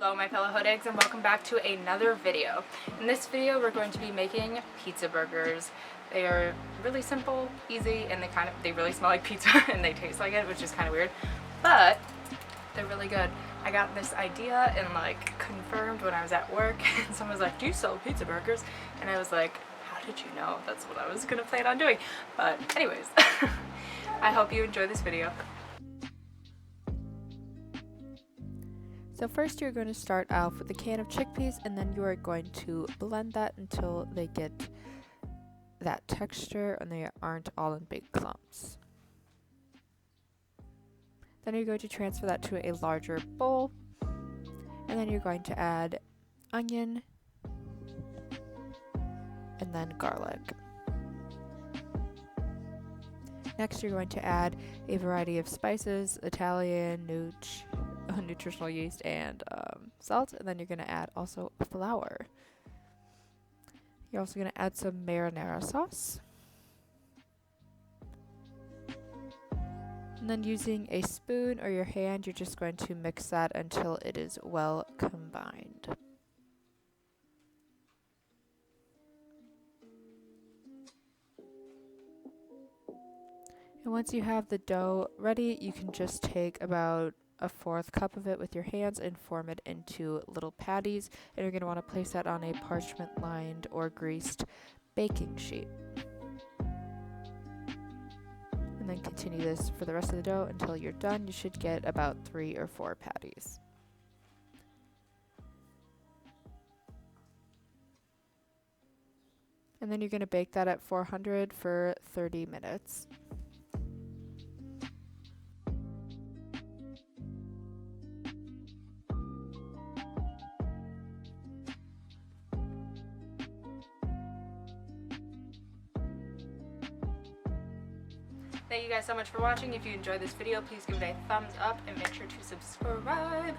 Hello my fellow hood eggs and welcome back to another video. In this video we're going to be making pizza burgers. They are really simple, easy, and they really smell like pizza and they taste like it, which is kind of weird, but they're really good. I got this idea and like confirmed when I was at work and someone was like, do you sell pizza burgers? And I was like, how did you know? That's what I was gonna plan on doing. But anyways, I hope you enjoy this video. So first you're going to start off with a can of chickpeas, and then you are going to blend that until they get that texture and they aren't all in big clumps. Then you're going to transfer that to a larger bowl, and then you're going to add onion and then garlic. Next you're going to add a variety of spices, Italian, nutritional yeast, and salt, and then you're going to add also flour. You're also going to add some marinara sauce. And then using a spoon or your hand, you're just going to mix that until it is well combined. And once you have the dough ready, you can just take about a 1/4 cup of it with your hands and form it into little patties, and you're going to want to place that on a parchment lined or greased baking sheet. And then continue this for the rest of the dough until you're done. You should get about 3 or 4 patties. And then you're going to bake that at 400 for 30 minutes. Thank you guys so much for watching. If you enjoyed this video, please give it a thumbs up and make sure to subscribe.